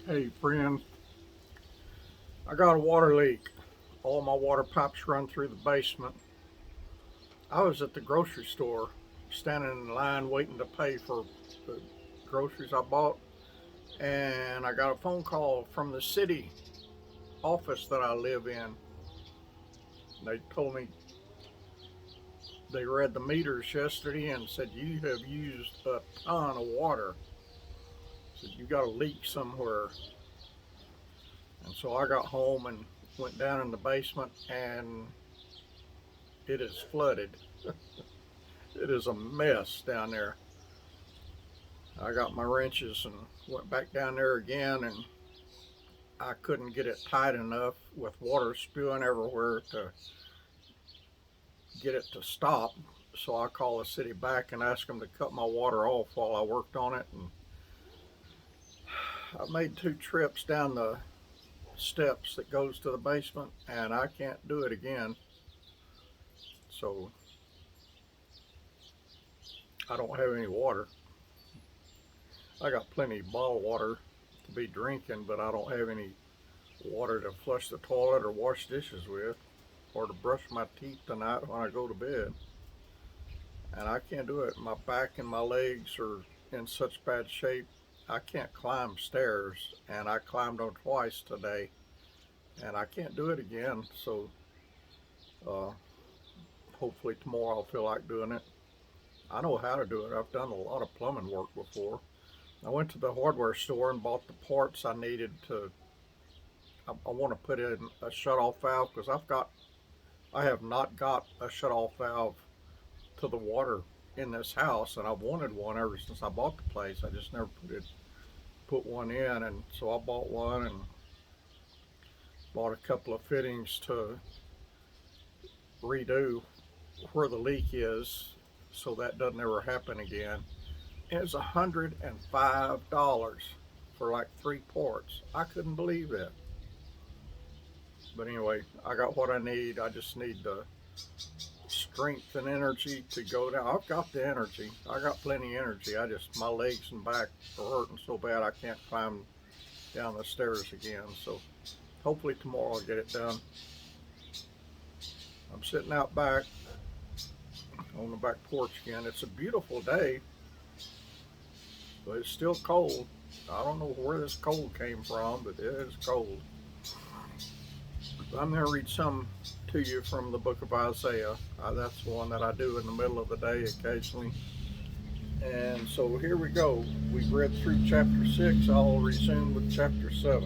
Hey friend, I got a water leak. All my water pipes run through the basement. I was at the grocery store standing in line waiting to pay for the groceries I bought, and I got a phone call from the city office that I live in. They told me they read the meters yesterday and said you have used a ton of water. Said you got a leak somewhere. And so I got home and went down in the basement and it is flooded. It is a mess down there. I got my wrenches and went back down there again, and I couldn't get it tight enough with water spewing everywhere to get it to stop. So I called the city back and asked them to cut my water off while I worked on it. And I made two trips down the steps that goes to the basement, and I can't do it again. So I don't have any water. I got plenty of bottled water to be drinking, but I don't have any water to flush the toilet or wash dishes with, or to brush my teeth tonight when I go to bed. And I can't do it. My back and my legs are in such bad shape. I can't climb stairs, and I climbed them twice today, and I can't do it again. So uh, hopefully tomorrow I'll feel like doing it. I know how to do it. I've done a lot of plumbing work before. I went to the hardware store and bought the parts I needed to. I want to put in a shut-off valve because I have not got a shut-off valve to the water in this house, and I've wanted one ever since I bought the place. I just never put one in, and so I bought one and bought a couple of fittings to redo where the leak is, so that doesn't ever happen again. And it's $105 for like three parts. I couldn't believe that. But anyway, I got what I need. I just need the strength and energy to go down. I've got the energy. I got plenty of energy. My legs and back are hurting so bad I can't climb down the stairs again. So hopefully tomorrow I'll get it done. I'm sitting out back on the back porch again. It's a beautiful day, but it's still cold. I don't know where this cold came from, but it is cold. I'm going to read some to you from the book of Isaiah. That's one that I do in the middle of the day occasionally. And so here we go. We've read through chapter 6. I'll resume with chapter 7.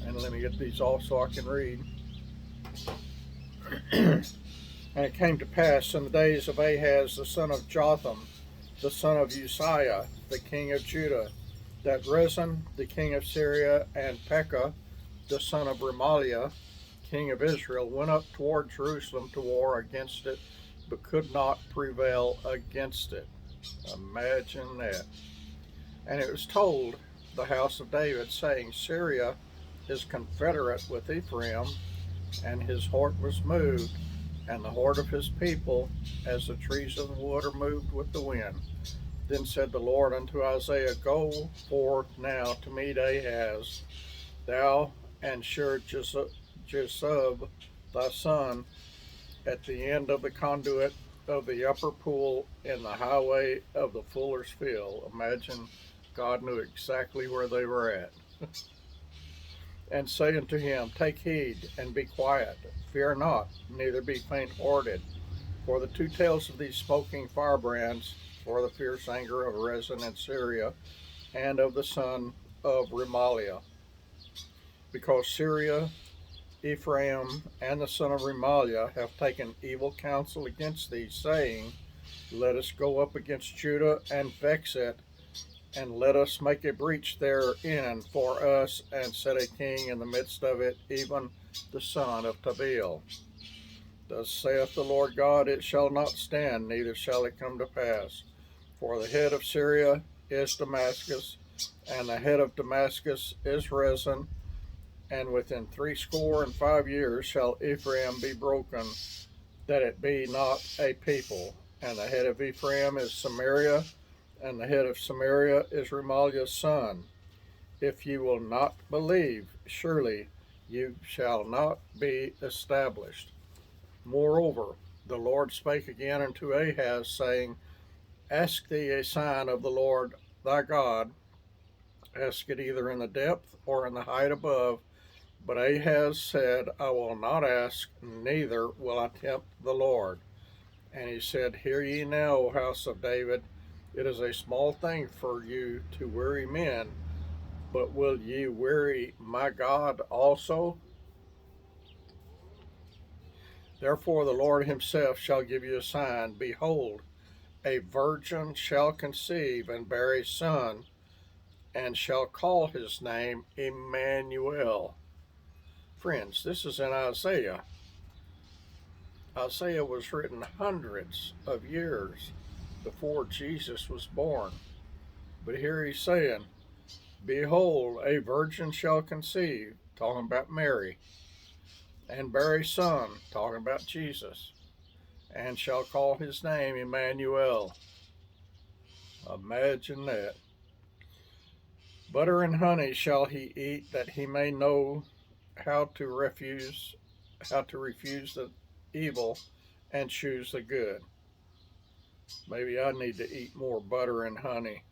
And let me get these off so I can read. And it came to pass in the days of Ahaz the son of Jotham, the son of Uzziah, the king of Judah, that Rezin the king of Syria and Pekah the son of Remaliah, king of Israel, went up toward Jerusalem to war against it, but could not prevail against it. Imagine that. And it was told the house of David, saying, Syria is confederate with Ephraim, and his heart was moved, and the heart of his people, as the trees of the wood are moved with the wind. Then said the Lord unto Isaiah, Go forth now to meet Ahaz, thou and Shur-Jashub thy son, at the end of the conduit of the upper pool in the highway of the fuller's field. Imagine God knew exactly where they were at. And say unto him, Take heed and be quiet, fear not, neither be faint-hearted, for the two tails of these smoking firebrands, for the fierce anger of Rezin and Syria, and of the son of Remaliah. Because Syria, Ephraim, and the son of Remaliah have taken evil counsel against thee, saying, Let us go up against Judah and vex it, and let us make a breach therein for us, and set a king in the midst of it, even the son of Tabeel. Thus saith the Lord God, It shall not stand, neither shall it come to pass. For the head of Syria is Damascus, and the head of Damascus is Rezin, and within 65 years shall Ephraim be broken, that it be not a people. And the head of Ephraim is Samaria, and the head of Samaria is Remaliah's son. If you will not believe, surely you shall not be established. Moreover, the Lord spake again unto Ahaz, saying, Ask thee a sign of the Lord thy God, ask it either in the depth or in the height above. But Ahaz said, I will not ask, neither will I tempt the Lord. And he said, Hear ye now, O house of David, it is a small thing for you to weary men, but will ye weary my God also? Therefore the Lord himself shall give you a sign. Behold, a virgin shall conceive and bear a son, and shall call his name Emmanuel. Friends, this is in Isaiah. Isaiah was written hundreds of years before Jesus was born. But here he's saying, Behold, a virgin shall conceive, talking about Mary, and bear a son, talking about Jesus, and shall call his name Emmanuel. Imagine that. Butter and honey shall he eat, that he may know how to refuse the evil and choose the good. Maybe I need to eat more butter and honey.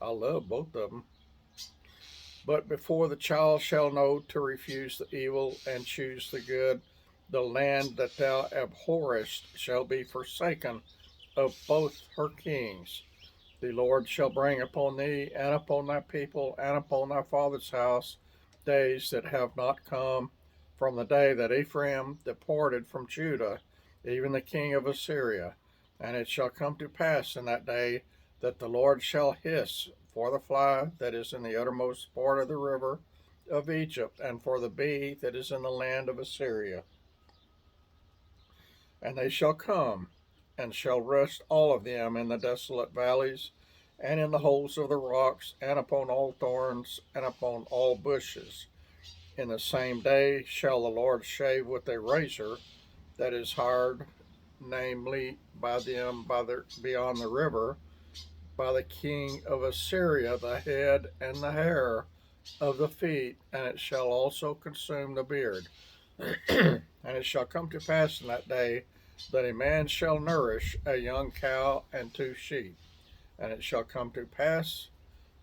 I love both of them. But before the child shall know to refuse the evil and choose the good, the land that thou abhorrest shall be forsaken of both her kings. The Lord shall bring upon thee and upon thy people and upon thy father's house days that have not come, from the day that Ephraim departed from Judah, even the king of Assyria. And it shall come to pass in that day that the Lord shall hiss for the fly that is in the uttermost part of the river of Egypt, and for the bee that is in the land of Assyria. And they shall come, and shall rest all of them in the desolate valleys, and in the holes of the rocks, and upon all thorns, and upon all bushes. In the same day shall the Lord shave with a razor that is hard, namely by them beyond the river, by the king of Assyria, the head and the hair of the feet, and it shall also consume the beard. And it shall come to pass in that day that a man shall nourish a young cow and 2 sheep. And it shall come to pass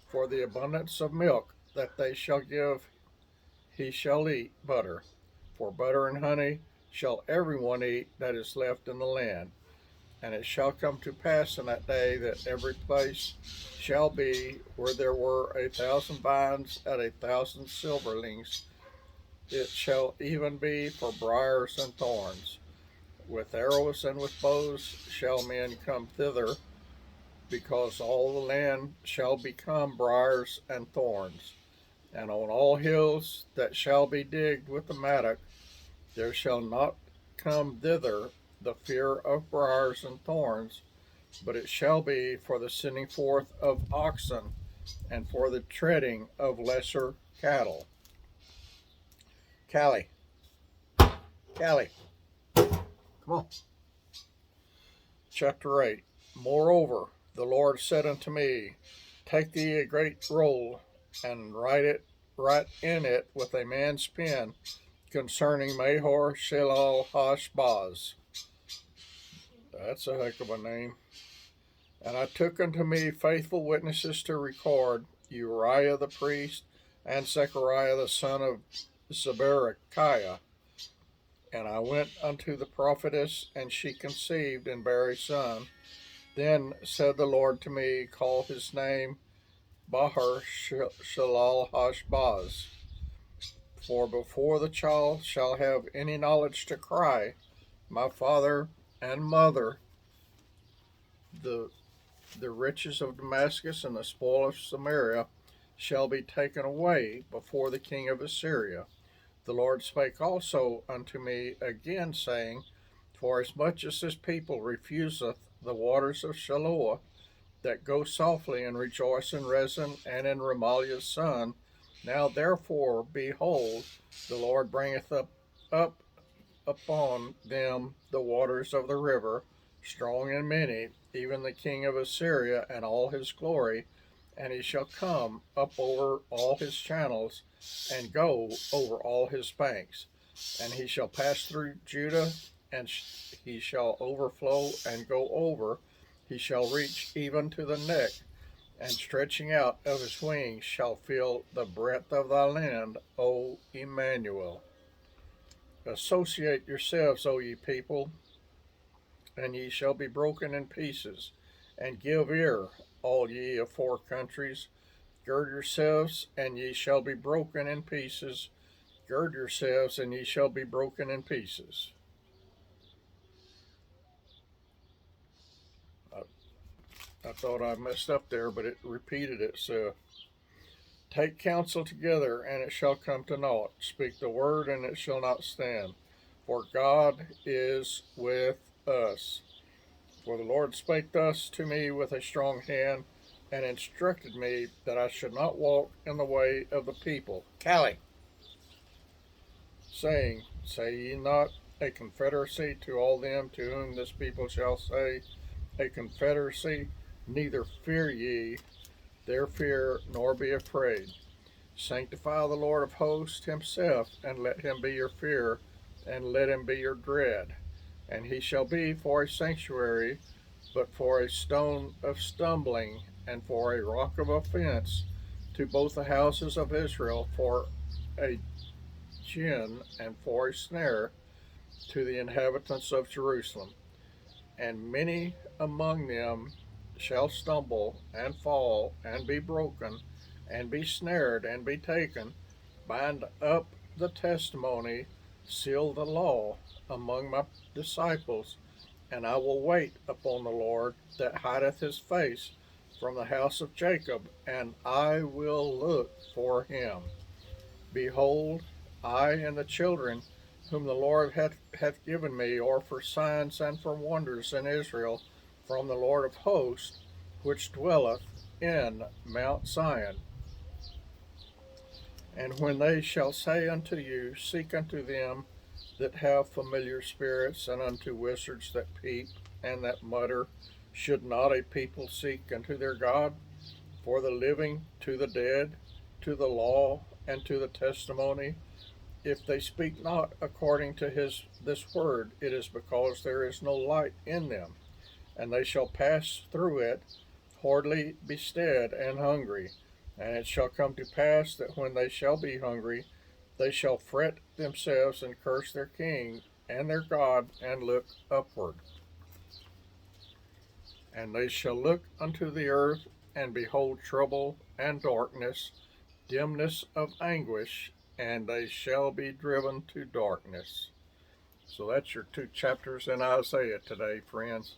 for the abundance of milk that they shall give, he shall eat butter. For butter and honey shall every one eat that is left in the land. And it shall come to pass in that day that every place shall be where there were 1,000 vines at 1,000 silverlings. It shall even be for briars and thorns. With arrows and with bows shall men come thither, because all the land shall become briars and thorns. And on all hills that shall be digged with the mattock, there shall not come thither the fear of briars and thorns, but it shall be for the sending forth of oxen, and for the treading of lesser cattle. Callie, Callie, come on. Chapter 8. Moreover, the Lord said unto me, Take thee a great roll, and write in it with a man's pen concerning Mahor Shalal Hashbaz. That's a heck of a name. And I took unto me faithful witnesses to record, Uriah the priest, and Zechariah the son of Zeberechiah. And I went unto the prophetess, and she conceived and bare a son. Then said the Lord to me, Call his name Bahar Shalal Hashbaz. For before the child shall have any knowledge to cry, My father and mother, the riches of Damascus and the spoil of Samaria shall be taken away before the king of Assyria. The Lord spake also unto me again, saying, Forasmuch as this people refuseth the waters of Shiloah, that go softly and rejoice in Rezin and in Remaliah's son, now therefore, behold, the Lord bringeth up upon them the waters of the river, strong and many, even the king of Assyria and all his glory, and he shall come up over all his channels, and go over all his banks. And he shall pass through Judah, and he shall overflow and go over. He shall reach even to the neck, and stretching out of his wings shall fill the breadth of thy land, O Emmanuel. Associate yourselves, O ye people, and ye shall be broken in pieces. And give ear, all ye of four countries. Gird yourselves, and ye shall be broken in pieces. Gird yourselves, and ye shall be broken in pieces. I thought I messed up there, but it repeated itself. Take counsel together, and it shall come to naught. Speak the word, and it shall not stand. For God is with us. For the Lord spake thus to me with a strong hand, and instructed me that I should not walk in the way of the people. Callie, saying, Say ye not a confederacy to all them to whom this people shall say a confederacy, neither fear ye their fear, nor be afraid. Sanctify the Lord of hosts himself, and let him be your fear, and let him be your dread. And he shall be for a sanctuary, but for a stone of stumbling, and for a rock of offense to both the houses of Israel, for a gin and for a snare to the inhabitants of Jerusalem. And many among them shall stumble and fall and be broken and be snared and be taken. Bind up the testimony, seal the law among my disciples, and I will wait upon the Lord that hideth his face from the house of Jacob, and I will look for him. Behold, I and the children whom the Lord hath given me are for signs and for wonders in Israel from the Lord of hosts, which dwelleth in Mount Zion. And when they shall say unto you, Seek unto them that have familiar spirits, and unto wizards that peep and that mutter, should not a people seek unto their God? For the living to the dead, to the law, and to the testimony, if they speak not according to this word, it is because there is no light in them. And they shall pass through it, hardly bestead and hungry. And it shall come to pass that when they shall be hungry, they shall fret themselves and curse their king and their God, and look upward. And they shall look unto the earth, and behold trouble and darkness, dimness of anguish, and they shall be driven to darkness. So that's your 2 chapters in Isaiah today, friends.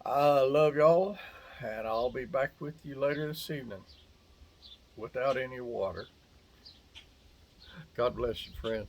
I love y'all, and I'll be back with you later this evening without any water. God bless you, friends.